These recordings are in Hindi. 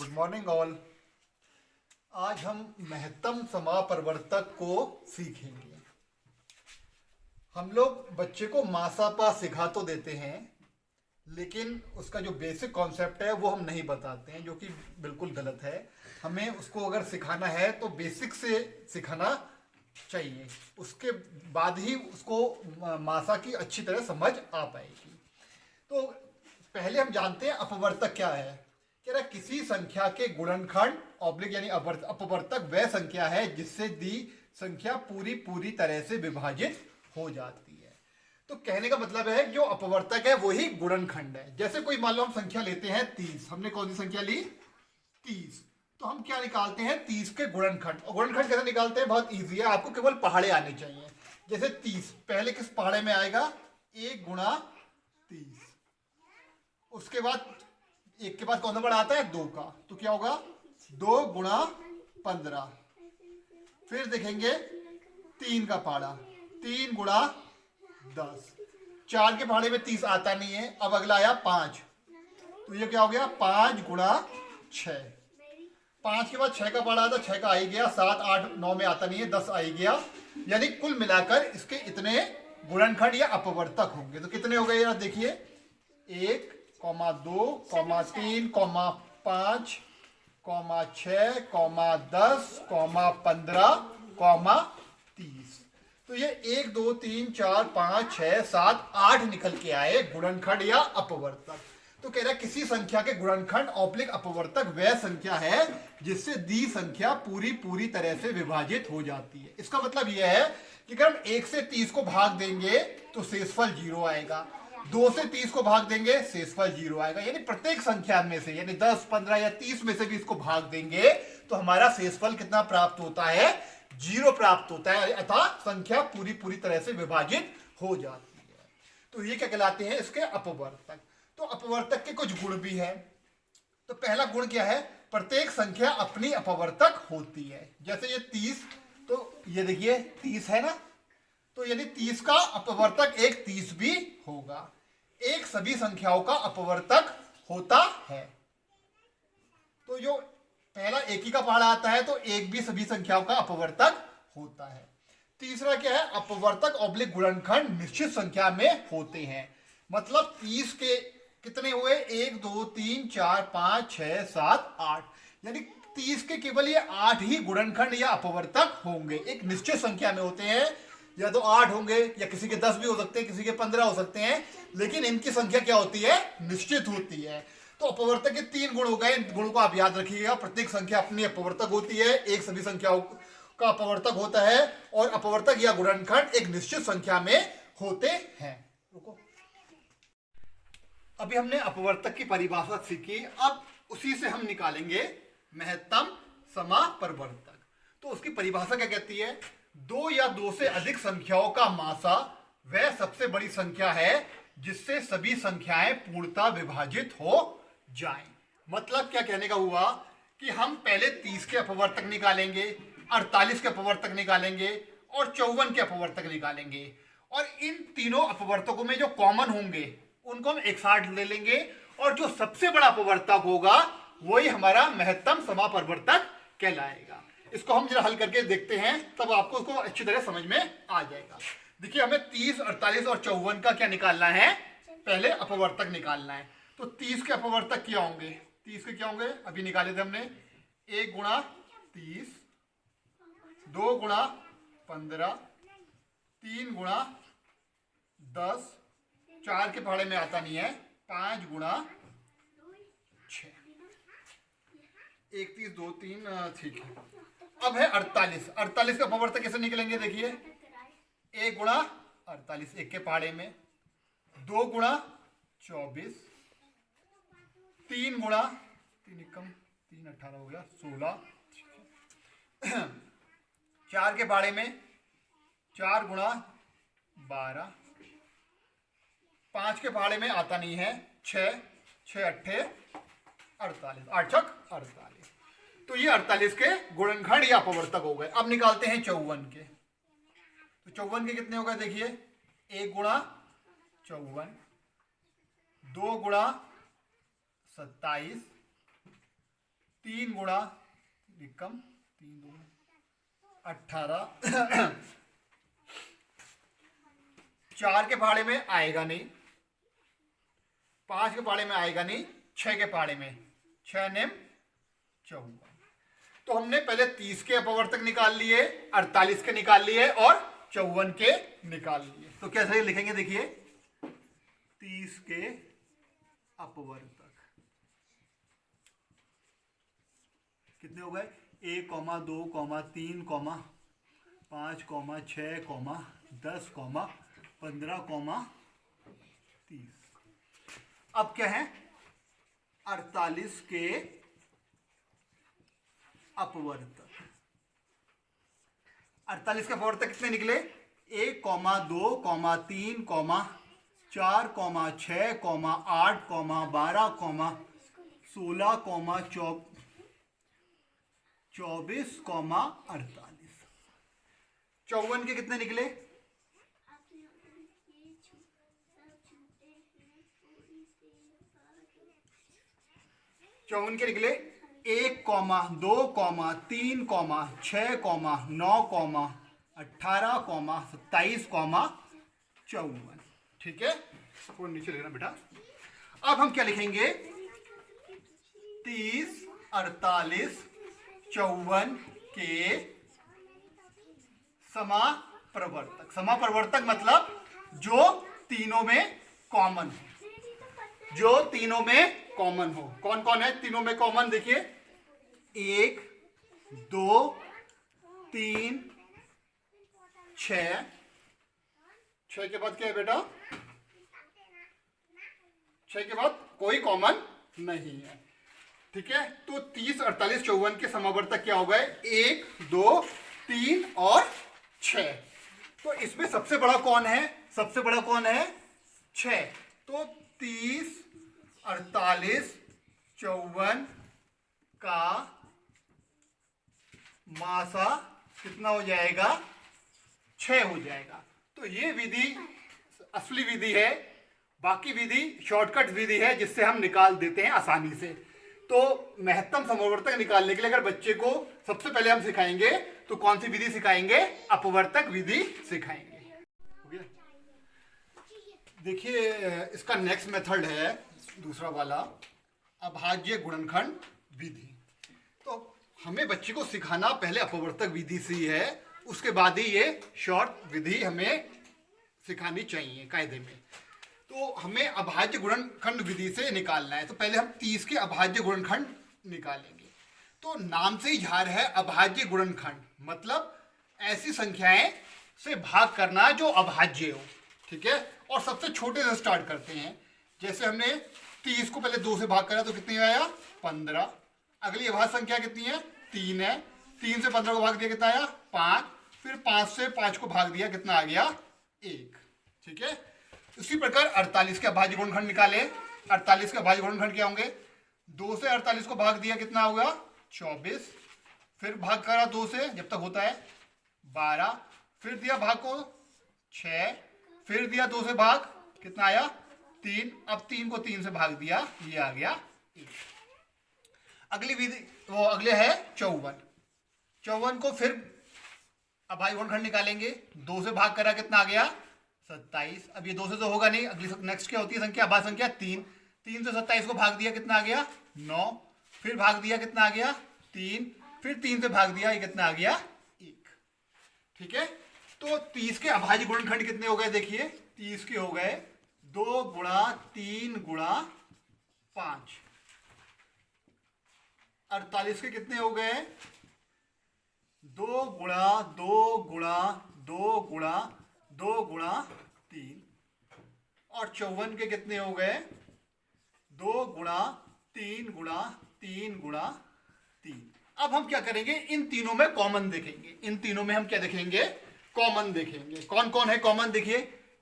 Good morning all. आज हम महत्तम समापरिवर्तक को सीखेंगे। हम लोग बच्चे को मासापा सिखा तो देते हैं, लेकिन उसका जो बेसिक कॉन्सेप्ट है वो हम नहीं बताते हैं, जो कि बिल्कुल गलत है। हमें उसको अगर सिखाना है तो बेसिक से सिखाना चाहिए, उसके बाद ही उसको मासा की अच्छी तरह समझ आ पाएगी। तो पहले हम जानते हैं अपवर्तक क्या है। कह रहा किसी संख्या के गुणनखंड ऑब्लिक यानी अपवर्तक वह संख्या है जिससे दी संख्या पूरी पूरी तरह से विभाजित हो जाती है। तो कहने का मतलब है जो अपवर्तक है वही गुणनखंड है। जैसे कोई मान लो हम संख्या लेते हैं 30, हमने कौन सी संख्या ली 30, तो हम क्या निकालते हैं 30 के गुणनखंड। और गुणनखंड कैसे निकालते हैं, बहुत ईजी है, आपको केवल पहाड़े आने चाहिए। जैसे 30 पहले किस पहाड़े में आएगा, 1 गुणा 30, उसके बाद एक के बाद कौन सा पहाड़ा आता है 2 का, तो क्या होगा 2 गुणा 15, फिर देखेंगे 3 का पहाड़ा 3 गुणा 10, 4 के पहाड़े में 30 आता नहीं है। अब अगला आया 5, तो ये क्या हो गया 5 गुणा 6, 5 के बाद 6 का पहाड़ा आता, 6 का आ ही गया, 7 8 9 में आता नहीं है, 10 आ ही गया। यानी कुल मिलाकर इसके इतने गुणनखंड या अपवर्तक होंगे। तो कितने हो गए यार, देखिए 1, 2, 3, 5, 6, 10, 15, 30। तो ये 1 2 3 4 5 6 7 8 निकल के आए गुणनखंड या अपवर्तक। तो कह रहा है किसी संख्या के गुणनखंड ऑब्लिक अपवर्तक वह संख्या है जिससे दी संख्या पूरी पूरी तरह से विभाजित हो जाती है। इसका मतलब यह है कि अगर हम 1 से 30 को भाग देंगे तो शेषफल 0 आएगा, 2 से 30 को भाग देंगे शेषफल 0 आएगा। यानी प्रत्येक संख्या में से, यानी 10 15 या 30 में से भी इसको भाग देंगे तो हमारा शेषफल कितना प्राप्त होता है, 0 प्राप्त होता है, अर्थात संख्या पूरी पूरी तरह से विभाजित हो जाती है। तो ये क्या कहलाते हैं, इसके अपवर्तक। तो अपवर्तक के कुछ गुण भी हैं। तो पहला गुण क्या है, प्रत्येक संख्या अपनी अपवर्तक होती है। जैसे ये 30, तो ये देखिए 30 है ना, तो यानी 30 का अपवर्तक एक 30 भी होगा। एक सभी संख्याओं का अपवर्तक होता है। तो जो पहला एक ही का पहाड़ा आता है तो एक भी सभी संख्याओं का अपवर्तक होता है। तीसरा क्या है, अपवर्तक ऑब्लिक गुणनखंड निश्चित संख्या में होते हैं। मतलब 30 के कितने हुए, 1 2 3 4 5 6 7 8, यानी 30 के केवल ये 8 ही गुणनखंड या अपवर्तक होंगे। एक निश्चित संख्या में होते हैं, या तो 8 होंगे या किसी के 10 भी हो सकते हैं, किसी के 15 हो सकते हैं, लेकिन इनकी संख्या क्या होती है, निश्चित होती है। तो अपवर्तक के 3 गुण हो गए, इन गुणों को आप याद रखिएगा। प्रत्येक संख्या अपनी अपवर्तक होती है, एक सभी संख्याओं का अपवर्तक होता है, और अपवर्तक या गुणनखंड एक निश्चित संख्या में होते हैं। रुको, अभी हमने अपवर्तक की परिभाषा सीखी, अब उसी से हम निकालेंगे महत्तम समापरिवर्तक। तो उसकी परिभाषा क्या कहती है, 2 या 2 से अधिक संख्याओं का मासा वह सबसे बड़ी संख्या है जिससे सभी संख्याएं पूर्णतः विभाजित हो जाएं। मतलब क्या कहने का हुआ कि हम पहले 30 के अपवर्तक निकालेंगे, 48 के अपवर्तक निकालेंगे और 54 के अपवर्तक निकालेंगे, और इन तीनों अपवर्तकों में जो कॉमन होंगे उनको हम एक साथ ले लेंगे, और जो सबसे बड़ा अपवर्तक होगा वही हमारा महत्तम समापरिवर्तक कहलाएगा। इसको हम जरा हल करके देखते हैं, तब आपको उसको अच्छी तरह समझ में आ जाएगा। देखिए हमें 30, 48 और 54 का क्या निकालना है, पहले अपवर्तक निकालना है। तो 30 के अपवर्तक क्या होंगे, 30 के क्या होंगे, अभी निकाले थे हमने, 1 गुणा 30, 2 गुणा 15, 3 गुणा 10, 4 के पहाड़े में आता नहीं है, 5 गुणा 6, 1 30 2 3, ठीक है। अब है 48, 48 का अपवर्तक कैसे निकलेंगे, देखिए 1 गुणा 48, 1 के पहाड़े में, 2 गुणा 24, 3 गुणा 3 एकम 3 18 हो गया 16, 4 के पहाड़े में 4 गुणा 12, 5 के पहाड़े में आता नहीं है 6, 6 अट्ठे 48, 8 छक 48। तो ये 48 के गुणनखंड या अपवर्तक हो गए। अब निकालते हैं 54 के। तो 54 के कितने हो गए, देखिए 1 गुणा 54, 2 गुणा 27, 3 गुणा कम 3 2 18 4 के पहाड़े में आएगा नहीं, 5 के पहाड़े में आएगा नहीं, 6 के पहाड़े में 6 नेम 54। तो हमने पहले 30 के अपवर्तक निकाल लिए, 48 के निकाल लिए और 54 के निकाल लिए। तो कैसे लिखेंगे देखिए, 30 के अपवर्तक कितने हो गए, 1, 2, 3, 5, 6, 10, 15, 30। अब क्या है, 48 के अपवर्तक। 48 के अपवर्तक कितने निकले, 1, 2, 3, 4, 6, 8, 12, 16, 24, 48। 54 के कितने निकले, 54 के निकले 1, 2, 3, 6, 9, 18, 27, 54। ठीक है, वो नीचे लिखना बेटा। अब हम क्या लिखेंगे, 30, 48, 54 के समाप्रवर्तक। समाप्रवर्तक मतलब जो तीनों में कॉमन हो, जो तीनों में कॉमन हो। कौन कौन है तीनों में कॉमन, देखिए 1, 2, 3, 6। 6 के बाद क्या है बेटा, 6 के बाद कोई कॉमन नहीं है। ठीक है, तो 30, 48, 54 के समावर्तक क्या हो गए, 1, 2, 3 और 6। तो इसमें सबसे बड़ा कौन है, सबसे बड़ा कौन है, 6। तो 30, 48, 54 का मासा कितना हो जाएगा, 6 हो जाएगा। तो ये विधि असली विधि है, बाकी विधि शॉर्टकट विधि है जिससे हम निकाल देते हैं आसानी से। तो महत्तम समवर्तक निकालने के लिए अगर बच्चे को सबसे पहले हम सिखाएंगे तो कौन सी विधि सिखाएंगे, अपवर्तक विधि सिखाएंगे। देखिए इसका नेक्स्ट मेथड है दूसरा वाला, अभाज्य गुणनखंड विधि। तो हमें बच्चे को सिखाना पहले अपवर्तक विधि से ही है, उसके बाद ही ये शॉर्ट विधि हमें सिखानी चाहिए कायदे में। तो हमें अभाज्य गुणनखंड विधि से निकालना है। तो पहले हम 30 के अभाज्य गुणनखंड निकालेंगे। तो नाम से ही झार है अभाज्य गुणनखंड, मतलब ऐसी संख्याएं से भाग करना जो अभाज्य हो। ठीक है, और सबसे छोटे से स्टार्ट करते हैं। जैसे हमने 30 को पहले 2 से भाग करा तो कितनी आया, 15। अगली अभाज्य संख्या कितनी है, 3 है। 3 से 15 को भाग दिया कितना आया, 5। फिर 5 से 5 को भाग दिया कितना आ गया, 1। ठीक है, उसी प्रकार 48 के अभाज्य गुणनखंड निकाले। 48 के अभाज्य गुणनखंड क्या होंगे, 2 से 48 को भाग दिया कितना होगा, 24। फिर भाग करा 2 से जब तक होता है 12। फिर दिया भाग को 6। फिर दिया 2 से भाग कितना आया, 3। अब 3 को 3 से भाग दिया, ये आ गया 1। अगली विधि वो अगले है 54। 54 को फिर अभाज्य गुणनखंड निकालेंगे। 2 से भाग करा कितना आ गया, 27। अब ये 2 से तो होगा नहीं, अगली नेक्स्ट क्या होती है संख्या, अभाज्य संख्या 3। 3 से 27 को भाग दिया कितना आ गया, 9। फिर भाग दिया कितना आ गया, 3। फिर 3 से भाग दिया, ये कितना आ गया, 1। ठीक है, तो 30 के अभाज्य गुणनखंड कितने हो गए, देखिए 30 के हो गए 2 गुणा 3 गुणा 5। 48 के कितने हो गए, 2 गुणा 2 गुणा 2 गुणा 2 गुणा 3। और 54 के कितने हो गए, 2 गुणा 3 गुणा 3 गुणा 3। अब हम क्या करेंगे, इन तीनों में कॉमन देखेंगे। इन तीनों में हम क्या देखेंगे, कॉमन देखेंगे। कौन कौन है कॉमन, देखिए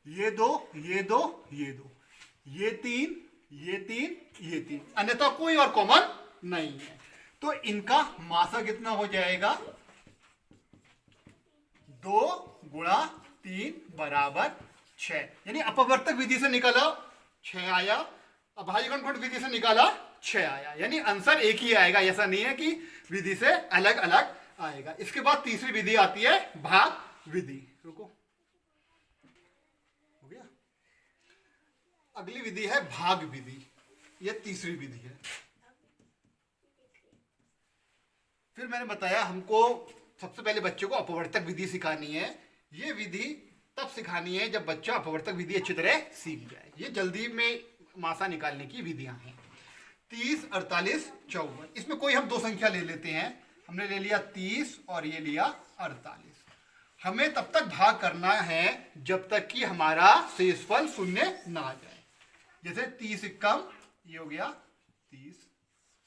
ये 2, ये 2, ये 2, ये 3, ये 3, ये 3, अन्यथा कोई और कॉमन नहीं है। तो इनका मासा कितना हो जाएगा, 2 गुणा 3 बराबर 6। यानी अपवर्तक विधि से निकाला 6 आया, अभाज्य गुणनखंड विधि से निकाला 6 आया, यानी आंसर एक ही आएगा, ऐसा नहीं है कि विधि से अलग अलग आएगा। इसके बाद तीसरी विधि आती है भाग विधि। रुको, हो गया। अगली विधि है भाग विधि, यह तीसरी विधि है। फिर मैंने बताया हमको सबसे पहले बच्चों को अपवर्तक विधि सिखानी है। ये विधि तब सिखानी है जब बच्चा अपवर्तक विधि अच्छी तरह सीख जाए। ये जल्दी में मासा निकालने की विधियां हैं। 30, 48, 54, इसमें कोई हम दो संख्या ले लेते हैं। हमने ले लिया 30 और ये लिया 48। हमें तब तक भाग करना है जब तक कि हमारा शेषफल शून्य ना आ जाए। जैसे 30 कम, ये हो गया 30,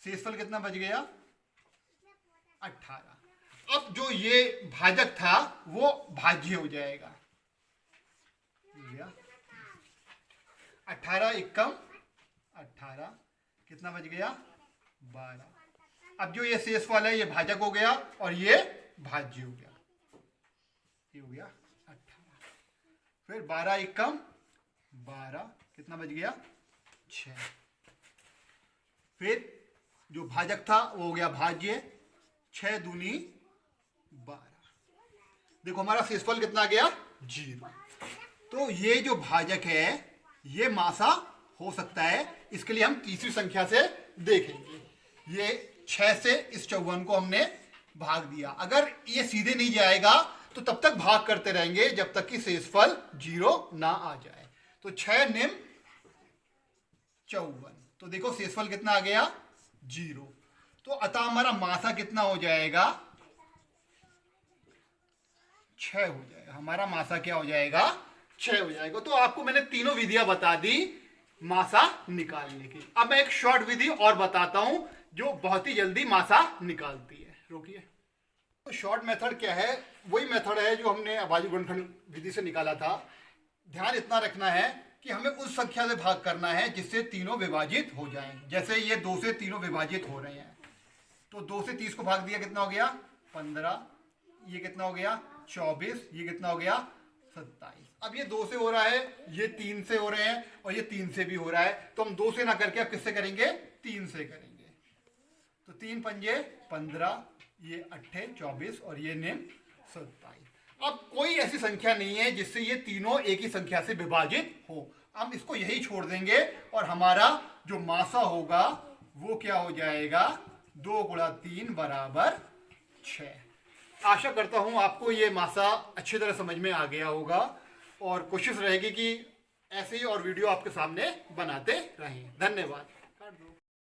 शेषफल कितना बच गया 18। अब जो ये भाजक था वो भाज्य हो जाएगा, 18 एकम 18, कितना बच गया 12। अब जो ये शेषफल है ये भाजक हो गया और ये भाज्य हो गया, ये हो गया 18। फिर 12 एकम 12, कितना बच गया 6। फिर जो भाजक था वो हो गया भाज्य, 6 दूनी 12। देखो हमारा शेषफल कितना आ गया 0। तो ये जो भाजक है ये मासा हो सकता है, इसके लिए हम तीसरी संख्या से देखेंगे। ये 6 से इस 54 को हमने भाग दिया। अगर ये सीधे नहीं जाएगा तो तब तक भाग करते रहेंगे जब तक कि शेषफल 0 ना आ जाए। तो 6 निम 54, तो देखो शेषफल कितना आ गया 0। तो अतः हमारा मासा कितना हो जाएगा 6 हो जाएगा। हमारा मासा क्या हो जाएगा 6 हो जाएगा। तो आपको मैंने तीनों विधियां बता दी मासा निकालने की। अब मैं एक शॉर्ट विधि और बताता हूं जो बहुत ही जल्दी मासा निकालती है। रोकिए। तो शॉर्ट मेथड क्या है, वही मेथड है जो हमने अभाज्य गुणनखंड विधि से निकाला था। ध्यान इतना रखना है कि हमें उस संख्या से भाग करना है जिससे तीनों विभाजित हो जाएं। जैसे ये 2 से तीनों विभाजित हो रहे हैं, तो 2 से 30 को भाग दिया, कितना हो गया 15, ये कितना हो गया 24, ये कितना हो गया 27। अब ये 2 से हो रहा है, ये 3 से हो रहे हैं और ये 3 से भी हो रहा है, तो हम 2 से ना करके अब किससे करेंगे 3 से करेंगे। तो 3 पंजे 15, ये 8 24 और ये निम 27। अब कोई ऐसी संख्या नहीं है जिससे ये तीनों एक ही संख्या से विभाजित हो। हम इसको यही छोड़ देंगे और हमारा जो मासा होगा वो क्या हो जाएगा 2 गुणा 3 बराबर 6। आशा करता हूं आपको ये मासा अच्छी तरह समझ में आ गया होगा और कोशिश रहेगी कि ऐसे ही और वीडियो आपके सामने बनाते रहें। धन्यवाद।